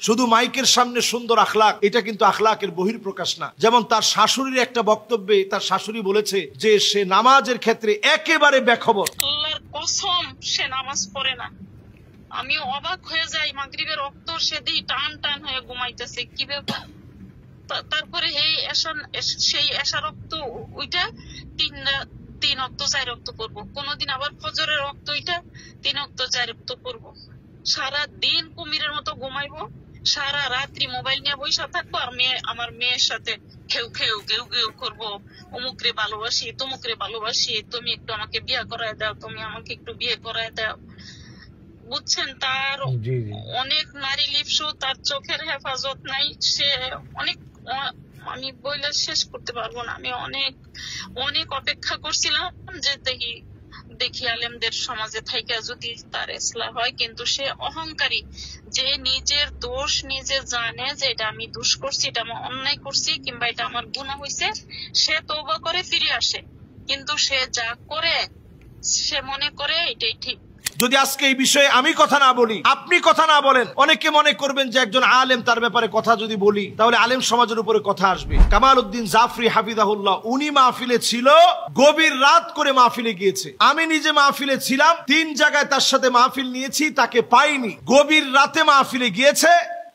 শুধু মাইকের সামনে সুন্দর আখলাক, এটা কিন্তু আখলাকের বহির্প্রকাশ না। যেমন তার শাশুড়ির একটা বক্তব্যে তার শাশুড়ি বলেছে যে সে নামাজের ক্ষেত্রে একেবারে বেখবর। আল্লাহর কসম সে নামাজ পড়ে না। আমি অবাক হয়ে যাই, মাগরিবের রক্ত সে দিই টান টান হয়ে ঘুমাইতেছে, কি ব্যাপার। তারপরে সেই এশা রক্ত ওইটা তিন রক্ত 4 রক্ত করবো, কোনদিন আবার ফজরের রক্ত ওইটা 3 রক্ত 4 রক্ত করবো। সারা দিন কুমিরের মতো ঘুমাইবো, সারা রাত্রি মোবাইল নিয়ে বসে থাকবো, আর আমার মেয়ের সাথে ঘেউ ঘেউ ঘেউ ঘেউ করবো, অমুকরে ভালোবাসি, তমুকরে ভালোবাসি, তুমি একটু আমাকে বিয়ে করায় দাও, তুমি আমাকে একটু বিয়ে করায় দাও। বুঝছেন, তার অনেক নারী লিপ্স, তার চোখের হেফাজত নাই। সে অনেক, আমি বইলে শেষ করতে পারবো না। আমি অনেক অনেক অপেক্ষা করছিলাম যে দেখি আলেমদের সমাজে থাইকা যদি তার ইসলাহ হয়, কিন্তু সে অহংকারী, যে নিজের দোষ নিজে জানে যে এটা আমি দোষ করছি, এটা আমি অন্যায় করছি, কিংবা এটা আমার গুনাহ হয়েছে, সে তওবা করে ফিরে আসে। কিন্তু সে যা করে সে মনে করে এটাই ঠিক। যদি আজকে এই বিষয়ে আমি কথা না বলি, আপনি কথা না বলেন, অনেকে মনে করবেন যে একজন আলেম, তার ব্যাপারে কথা যদি বলি তাহলে আলেম সমাজের উপরে কথা আসবে। কামাল উদ্দিন জাফরি হাফিজাহুল্লাহ, উনি মাহফিলে ছিল, গভীর রাত করে মাহফিলে গিয়েছে। আমি নিজে মাহফিলে ছিলাম, 3 জায়গায় তার সাথে মাহফিল নিয়েছি, তাকে পাইনি। গভীর রাতে মাহফিলে গিয়েছে,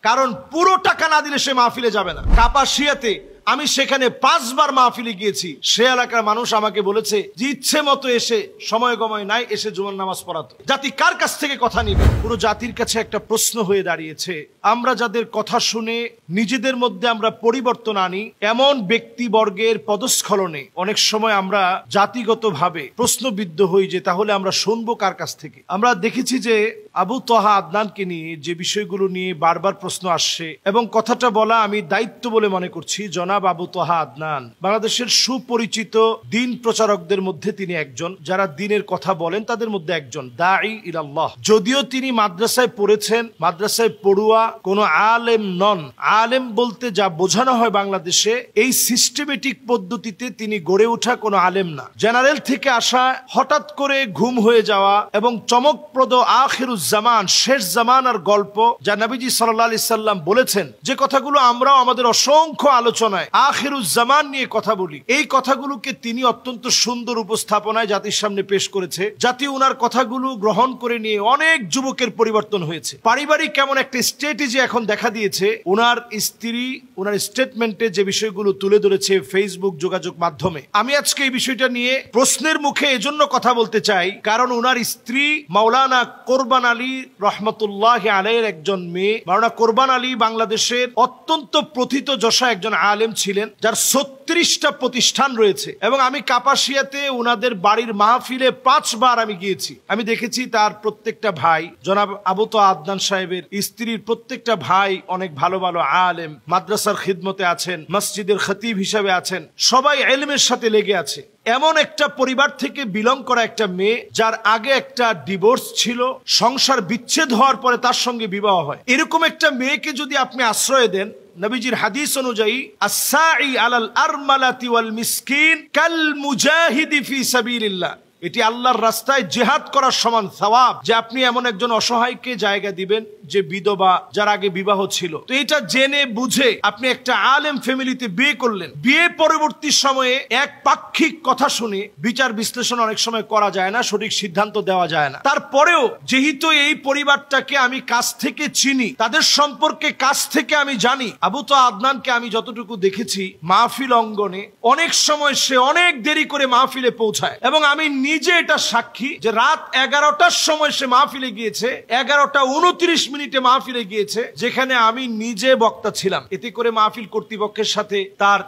কারণ পুরো টাকা না দিলে সে মাহফিলে যাবে না। কাপাসিয়াতে আমি সেখানে 5 বার মাহফিলে গিয়েছি। সে এলাকার মানুষ আমাকে বলেছে যে ইচ্ছে মতো এসে, সময় গময় নাই, এসে জুমার নামাজ পড়াতো। জাতি কার কাছ থেকে কথা নিবে? পুরো জাতির কাছে একটা প্রশ্ন হয়ে দাঁড়িয়েছে, আমরা যাদের কথা শুনে নিজেদের মধ্যে আমরা পরিবর্তন আনি, এমন ব্যক্তিবর্গের পদস্খলনে অনেক সময় আমরা জাতিগতভাবে প্রশ্নবিদ্ধ হই যে তাহলে আমরা শুনবো কার কাছ থেকে। আমরা দেখেছি যে আবু তহা আদনানকে নিয়ে যে বিষয়গুলো নিয়ে বারবার প্রশ্ন আসছে, এবং কথাটা বলা আমি দায়িত্ব বলে মনে করছি। জনাব আবু তহা আদনান বাংলাদেশের সুপরিচিত দিন প্রচারকদের মধ্যে তিনি একজন, যারা দিনের কথা বলেন তাদের মধ্যে একজন, দাঈ ইলাল্লাহ। যদিও তিনি মাদ্রাসায় পড়েছেন, মাদ্রাসায় পড়ুয়া, কোনো আলেম নন। আলেম বলতে যা বোঝানো হয় বাংলাদেশে, এই সিস্টেমেটিক পদ্ধতিতে তিনি গড়ে ওঠা কোনো আলেম না। জেনারেল থেকে আসা, হঠাৎ করে ঘুম হয়ে যাওয়া, এবং চমকপ্রদ আখিরুজ্জামান, শেষ জামানার গল্প, যা নবীজি সাল্লাল্লাহু আলাইহি সাল্লাম বলেছেন, যে কথাগুলো আমরাও আমাদের অসংখ্য আলোচনায় আখিরুজ্জামান নিয়ে কথা বলি, এই কথাগুলোকে তিনি অত্যন্ত সুন্দর উপস্থাপনায় জাতির সামনে পেশ করেছে। জাতি উনার কথাগুলো গ্রহণ করে নিয়ে অনেক যুবকের পরিবর্তন হয়েছে। পারিবারিক কেমন একটা স্ট্র্যাটেজি এখন দেখা দিয়েছে। উনার স্ত্রী উনার স্টেটমেন্টে যে বিষয়গুলো তুলে ধরেছে ফেসবুক যোগাযোগ মাধ্যমে, আমি আজকে এই বিষয়টা নিয়ে প্রশ্নের মুখে এজন্য কথা বলতে চাই, কারণ উনার স্ত্রী মাওলানা কোরবান আলী রহমতুল্লাহ আলাইহির একজন মেয়ে। মাওলানা কোরবান আলী বাংলাদেশের অত্যন্ত প্রথিতযশা একজন আলেম ছিলেন, যার 36টা প্রতিষ্ঠান রয়েছে, এবং আমি কাপাসিয়াতে উনাদের বাড়ির মাহফিলে 5 বার আমি গিয়েছি। আমি দেখেছি তার প্রত্যেকটা ভাই, জনাব আবু তহা আদনান সাহেবের স্ত্রীর প্রত্যেকটা ভাই অনেক ভালো ভালো আলেম, মাদ্রাসার খিদমতে আছেন, মসজিদের খতিব হিসেবে আছেন, সবাই ইলমের সাথে লেগে আছে। এমন একটা পরিবার থেকে বিলং করা একটা মেয়ে, যার আগে একটা ডিভোর্স ছিল, সংসার বিচ্ছেদ হওয়ার পরে তার সঙ্গে বিবাহ হয়, এরকম একটা মেয়েকে যদি আপনি আশ্রয় দেন, নবীজির হাদিস অনুযায়ী আস-সাঈ আলাল আরমালাতি ওয়াল মিসকিন কাল মুজাহিদি ফি সাবিলিল্লাহ, এটি আল্লাহর রাস্তায় জিহাদ করার সমান সওয়াব, যে আপনি এমন একজন অসহায়কে জায়গা দিবেন যে বিধবা, যার আগে বিবাহ ছিল। তো এটা জেনে বুঝে আপনি একটা আলেম ফ্যামিলিতে বিয়ে করলেন। বিয়ে পরবর্তী সময়ে এক পাক্ষিক কথা শুনে বিচার বিশ্লেষণ অনেক সময় করা যায় না, সঠিক সিদ্ধান্ত দেওয়া যায় না। তারপরেও যেহেতু এই পরিবারটাকে আমি কাছ থেকে চিনি, তাদের সম্পর্কে কাছ থেকে আমি জানি, আবু তহা আদনানকে আমি যতটুকু দেখেছি মাহফিল অঙ্গনে অনেক সময় সে অনেক দেরি করে মাহফিলে পৌঁছায়, এবং আমি নিজে এটা সাক্ষী যে রাত 11টার সময় সে মাহফিলে গিয়েছে, 11টা 29 মিনিটে মাহফিলে গিয়েছে, যেখানে আমি নিজে বক্তা ছিলাম। এতে করে মাহফিল কর্তৃপক্ষের সাথে তার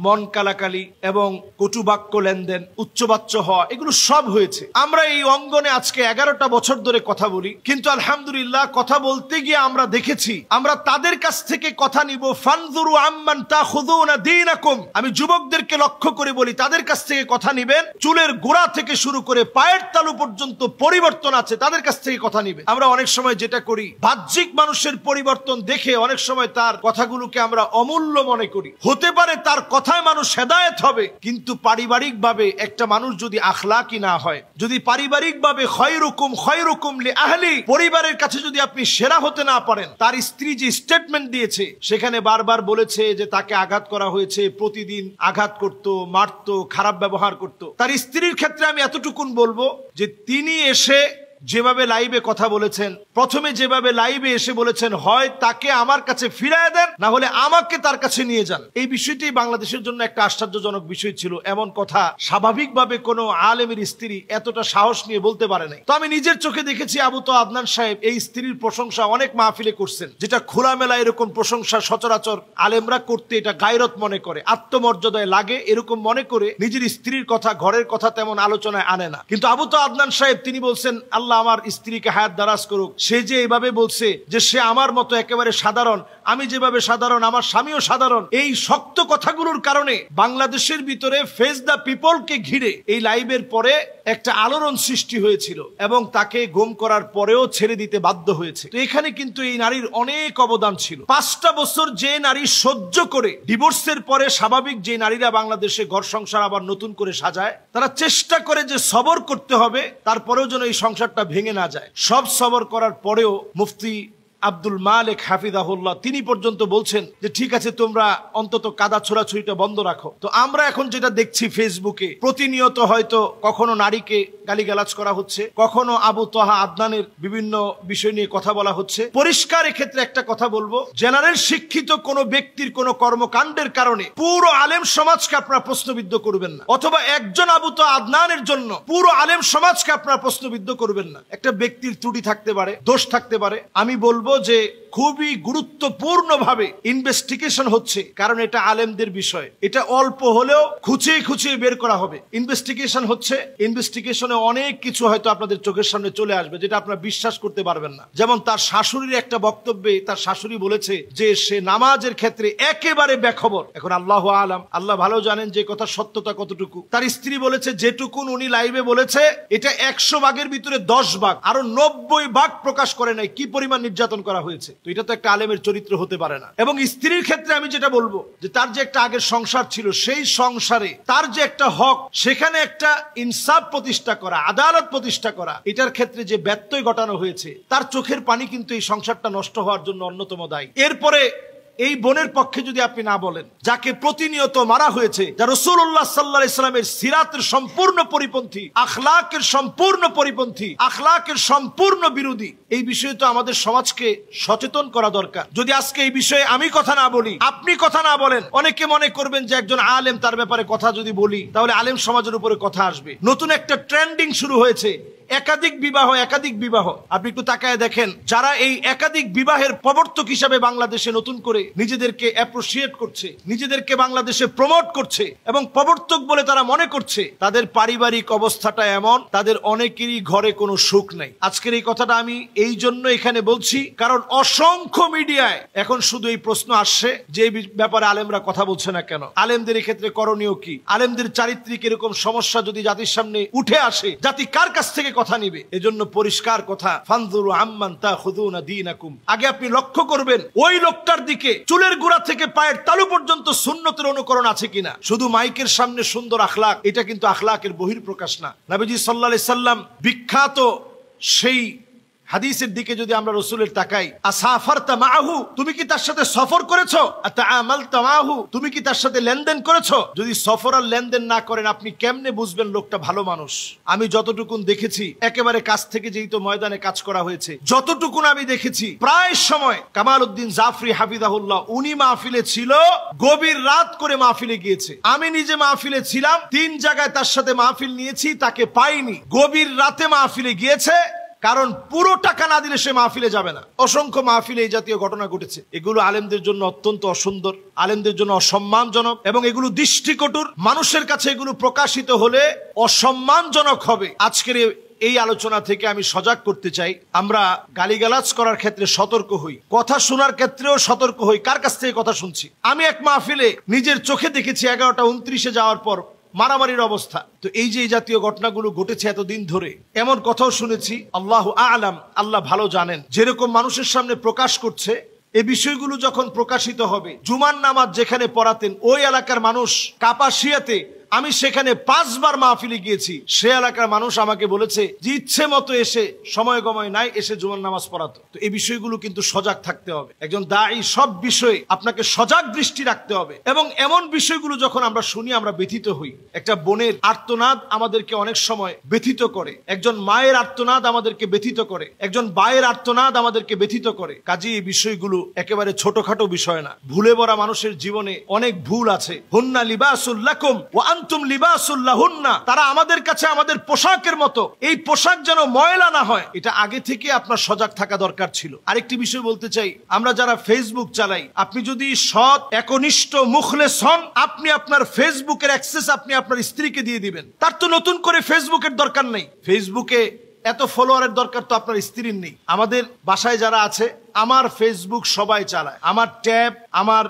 মন কালাকালি এবং কটুবাক্য লেনদেন, উচ্চবাচ্য হওয়া, এগুলো সব হয়েছে। আমরা এই অঙ্গনে আজকে 11টা বছর ধরে কথা বলি, কিন্তু আলহামদুলিল্লাহ কথা বলতে গিয়ে আমরা দেখেছি, আমরা তাদের কাছ থেকে কথা নিব। ফানজুরু আম্মান তাখুযুনা দীনাকুম, আমি যুবকদেরকে লক্ষ্য করে বলি, তাদের কাছ থেকে কথা নিবেন, চুলের গোড়া থেকে শুরু করে পায়ের তালু পর্যন্ত পরিবর্তন আছে, তাদের কাছ থেকে কথা নিবেন। আমরা অনেক সময় যেটা করি, বাহ্যিক মানুষের পরিবর্তন দেখে অনেক সময় তার কথাগুলোকে আমরা অমূল্য মনে করি। হতে পারে তার কথা কথায় মানুষ হেদায়েত হবে, কিন্তু পারিবারিক ভাবে একটা মানুষ যদি আখলাকি না হয়, যদি পারিবারিক ভাবে খয়রুকুম লি আহলি, পরিবারের কাছে যদি আপনি সেরা হতে না পারেন। তার স্ত্রী যে স্টেটমেন্ট দিয়েছে সেখানে বারবার বলেছে যে তাকে আঘাত করা হয়েছে, প্রতিদিন আঘাত করত, মারত, খারাপ ব্যবহার করত। তার স্ত্রীর ক্ষেত্রে আমি এতটুকুন বলবো যে তিনি এসে যেভাবে লাইভে কথা বলেছেন, প্রথমে যেভাবে লাইভে এসে বলেছেন, হয় তাকে আমার কাছে ফিরায় দেন, না হলে আমাকে তার কাছে নিয়ে যান। এই বিষয়টি বাংলাদেশের জন্য একটা আশ্চর্যজনক বিষয় ছিল। এমন কথা স্বাভাবিকভাবে কোনো আলেমের স্ত্রী এতটা সাহস নিয়ে বলতে পারে নাই। তো আমি নিজের চোখে দেখেছি আবু তো আদনান সাহেব এই স্ত্রীর প্রশংসা অনেক মাহফিলে করছেন, যেটা খোলামেলা এরকম প্রশংসা সচরাচর আলেমরা করতে এটা গায়রত মনে করে, আত্মমর্যাদায় লাগে এরকম মনে করে নিজের স্ত্রীর কথা, ঘরের কথা তেমন আলোচনায় আনে না। কিন্তু আবু তো আদনান সাহেব তিনি বলছেন, আল্লাহ আমার স্ত্রীকে হায়াত দারাজ করুক, সে যে এভাবে বলছে যে সে আমার মতো একেবারে সাধারণ, আমি যেভাবে সাধারণ আমার স্বামীও সাধারণ, এই শক্ত কথাগুলোর কারণে বাংলাদেশের ভিতরে ফেস দ্য পিপলকে ঘিরে এই লাইভের পরে একটা আলোড়ন সৃষ্টি হয়েছিল এবং তাকে গুম করার পরেও ছেড়ে দিতে বাধ্য হয়েছে। তো এখানে কিন্তু এই নারীর অনেক অবদান ছিল। 5টা বছর যে নারী সহ্য করে ডিভোর্সের পরে স্বাভাবিক যে নারীরা বাংলাদেশে ঘর সংসার আবার নতুন করে সাজায়, তারা চেষ্টা করে যে সবর করতে হবে, তারপরেও যেন এই সংসারটা ভেঙে না যায়। সব সবর করার পরেও মুফতি আব্দুল মালিক হাফিজাহুল্লাহ তিনি পর্যন্ত বলছেন যে ঠিক আছে, তোমরা অন্তত কাদা ছোড়াছুড়িটা বন্ধ রাখো। তো আমরা এখন যেটা দেখছি ফেসবুকে প্রতিনিয়ত হয়তো কখনো নারীকে গালিগালাজ করা হচ্ছে, কখনো আবু তোহা আদনানের বিভিন্ন বিষয় নিয়ে কথা বলা হচ্ছে। পরিষ্কার এক্ষেত্রে একটা কথা বলবো, জেনারেল শিক্ষিত কোনো ব্যক্তির কোনো কর্মকাণ্ডের কারণে পুরো আলেম সমাজকে আপনারা প্রশ্নবিদ্ধ করবেন না, অথবা একজন আবু তোহা আদনানের জন্য পুরো আলেম সমাজকে আপনারা প্রশ্নবিদ্ধ করবেন না। একটা ব্যক্তির ত্রুটি থাকতে পারে, দোষ থাকতে পারে। আমি বলবো যে খুবই গুরুত্বপূর্ণ ভাবে ইনভেস্টিগেশন হচ্ছে, কারণ এটা আলেমদের বিষয়, এটা অল্প হলেও খুঁচিয়ে খুঁচিয়ে বের করা হবে। ইনভেস্টিগেশন হচ্ছে, ইনভেস্টিগেশনে অনেক কিছু হয়তো আপনাদের চোখের সামনে চলে আসবে যেটা আপনারা বিশ্বাস করতে পারবেন না। যেমন তার শাশুড়ির একটা বক্তব্যে তার শাশুড়ি বলেছে যে সে নামাজের ক্ষেত্রে একেবারে বেখবর। এখন আল্লাহ আলাম, আল্লাহ ভালো জানেন যে কথা সত্যতা কতটুকু। তার স্ত্রী বলেছে যেটুকুন উনি লাইভে বলেছে এটা 100 ভাগের ভিতরে 10 ভাগ, আরো 90 ভাগ প্রকাশ করে নাই কি পরিমাণ নির্যাতন করা হয়েছে। তো এটা তো একটা আলেমের চরিত্র হতে পারে না। এবং স্ত্রীর ক্ষেত্রে আমি যেটা বলবো যে তার যে একটা আগের সংসার ছিল, সেই সংসারে তার যে একটা হক, সেখানে একটা ইনসাফ প্রতিষ্ঠা করা, আদালত প্রতিষ্ঠা করা, এটার ক্ষেত্রে যে ব্যত্যয় ঘটানো হয়েছে, তার চোখের পানি কিন্তু এই সংসারটা নষ্ট হওয়ার জন্য অন্যতম দায়ী। এরপরে এই বোনের পক্ষে যদি আপনি না বলেন, যাকে প্রতিনিয়ত মারা হয়েছে, যা রাসূলুল্লাহ সাল্লাল্লাহু আলাইহি সাল্লামের সিরাতের সম্পূর্ণ পরিপন্থী, আখলাকের সম্পূর্ণ পরিপন্থী, আখলাকের সম্পূর্ণ বিরোধী, এই বিষয়ে তো আমাদের সমাজকে সচেতন করা দরকার। যদি আজকে এই বিষয়ে আমি কথা না বলি, আপনি কথা না বলেন, অনেকে মনে করবেন যে একজন আলেম তার ব্যাপারে কথা যদি বলি তাহলে আলেম সমাজের উপরে কথা আসবে। নতুন একটা ট্রেন্ডিং শুরু হয়েছে, একাধিক বিবাহ, একাধিক বিবাহ। আপনি একটু তাকায় দেখেন, যারা এই একাধিক বিবাহের প্রবর্তক হিসাবে বাংলাদেশে নতুন করে নিজেদেরকে অ্যাপ্রিশিয়েট করছে, নিজেদেরকে বাংলাদেশে প্রমোট করছে এবং প্রবর্তক বলে তারা মনে করছে, তাদের পারিবারিক অবস্থাটা এমন, তাদের অনেকেরই ঘরে কোনো সুখ নাই। আজকের এই কথাটা আমি এই জন্য এখানে বলছি, কারণ অসংখ্য মিডিয়ায় এখন শুধু এই প্রশ্ন আসছে যে এই ব্যাপারে আলেমরা কথা বলছে না কেন, আলেমদের এই ক্ষেত্রে করণীয় কি, আলেমদের চারিত্রিক এরকম সমস্যা যদি জাতির সামনে উঠে আসে, জাতি কার কাছ থেকে কথা নিবে? এজন্য পরিষ্কার কথা, ফানজুরু আম্মান তাখুযুনা দীনাকুম। আগে আপনি লক্ষ্য করবেন ওই লোকটার দিকে চুলের গোড়া থেকে পায়ের তালু পর্যন্ত সুন্নতের অনুকরণ আছে কিনা। শুধু মাইকের সামনে সুন্দর আখলাক, এটা কিন্তু আখলাকের বহিঃপ্রকাশ না। নবীজি সাল্লাল্লাহু আলাইহি সাল্লাম বিখ্যাত সেই হাদিসের দিকে যদি আমরা রাসূলের তাকাই, আসাফারতা মাআহু, তুমি কি তার সাথে সফর করেছো? আতাআমালতা মাআহু, তুমি কি তার সাথে লেনদেন করেছো? যদি সফর আর লেনদেন না করেন, আপনি কেমনে বুঝবেন লোকটা ভালো মানুষ? আমি যতটুকুন দেখেছি, একেবারে কাছ থেকে যেই তো ময়দানে কাজ করা হয়েছে, যতটুকুন আমি দেখেছি, প্রায় সময় কামাল উদ্দিন জাফরি হাফিজাহুল্লাহ উনি মাহফিলে ছিল, গভীর রাত করে মাহফিলে গিয়েছে। আমি নিজে মাহফিলে ছিলাম, 3 জায়গায় তার সাথে মাহফিল নিয়েছি, তাকে পাইনি। গভীর রাতে মাহফিলে গিয়েছে, কারণ পুরো টাকা না দিলে সে মাহফিলে যাবে না। অসংখ্য মাহফিলে এই জাতীয় ঘটনা ঘটেছে। এগুলো আলেমদের জন্য অত্যন্ত অসুন্দর, আলেমদের জন্য অসম্মানজনক এবং এগুলো দৃষ্টিকটুর। মানুষের কাছে এগুলো প্রকাশিত হলে অসম্মানজনক হবে। আজকের এই আলোচনা থেকে আমি সজাগ করতে চাই, আমরা গালিগালাজ করার ক্ষেত্রে সতর্ক হই, কথা শোনার ক্ষেত্রেও সতর্ক হই। কার কাছ থেকে কথা শুনছি? আমি এক মাহফিলে নিজের চোখে দেখেছি 11:29 যাওয়ার পর মারামারির অবস্থা। তো এই যে জাতীয় ঘটনাগুলো ঘটেছে এতদিন ধরে, এমন কথাও শুনেছি, আল্লাহু আ'লাম, আল্লাহ ভালো জানেন, যেরকম মানুষের সামনে প্রকাশ করছে এই বিষয়গুলো যখন প্রকাশিত হবে, জুমার নামাজ যেখানে পড়াতেন ওই এলাকার মানুষ কাপাসিয়াতে, আমি সেখানে 5 বার মাহফিলে গিয়েছি, সে এলাকার মানুষ আমাকে বলেছে যে ইচ্ছে মতো এসে, সময় গময় নাই, এসে জুমার নামাজ পড়াতো। তো এই বিষয়গুলো কিন্তু সজাগ থাকতে হবে। একজন দায়ী সব বিষয়ে আপনাকে সজাগ দৃষ্টি রাখতে হবে। এবং এমন বিষয়গুলো যখন আমরা শুনি আমরা ব্যথিত হই। একটা বোনের আর্তনাদ আমাদেরকে অনেক সময় ব্যথিত করে, একজন মায়ের আর্তনাদ আমাদেরকে ব্যথিত করে, একজন ভাইয়ের আর্তনাদ আমাদেরকে ব্যথিত করে। কাজেই এই বিষয়গুলো একেবারে ছোটখাটো বিষয় না। ভুলে ভরা মানুষের জীবনে অনেক ভুল আছে। হুন্না লিবাসুল লাকুম ওয়া আনতুম লিবাসুল লাহুন্না, তারা আমাদের কাছে আমাদের পোশাকের মতো। এই পোশাক যেন ময়লা না হয়, এটা আগে থেকে আপনার সজাগ থাকা দরকার ছিল। আরেকটি বিষয় বলতে চাই, আমরা যারা ফেসবুক চালাই, আপনি যদি সৎ, একনিষ্ঠ, মুখলেস হন, আপনি আপনার ফেসবুকের অ্যাক্সেস আপনি আপনার স্ত্রীকে দিয়ে দিবেন। তার তো নতুন করে ফেসবুকের দরকার নেই। ফেসবুকে এত ফলোয়ারের দরকার তো আপনার স্ত্রীর নেই। আমাদের বাসায় যারা আছে, আমার ফেসবুক সবাই চালায়। আমার ট্যাব, আমার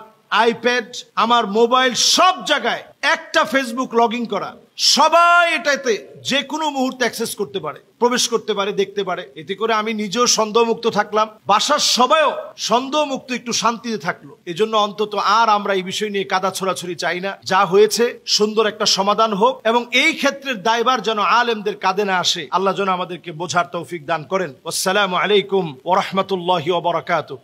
আইপ্যাড, আমার মোবাইল, সব জায়গায় একটা ফেসবুক লগ ইন করা। সবাই এটাতে যে কোনো মুহূর্তে অ্যাক্সেস করতে পারে, প্রবেশ করতে পারে, দেখতে পারে। এতে করে আমি নিজেও সন্দেহমুক্ত থাকলাম, বাসার সবাইও সন্দেহমুক্ত, একটু শান্তিতে থাকলো। এজন্য অন্তত আর আমরা এই বিষয় নিয়ে কাদা ছোড়াছড়ি চাই না। যা হয়েছে সুন্দর একটা সমাধান হোক, এবং এই ক্ষেত্রের দায়ভার যেন আলেমদের কাঁধে না আসে। আল্লাহ যেন আমাদেরকে বোঝার তৌফিক দান করেন। আসসালামু আলাইকুম ওয়া রাহমাতুল্লাহি ওয়া বারাকাতুহু।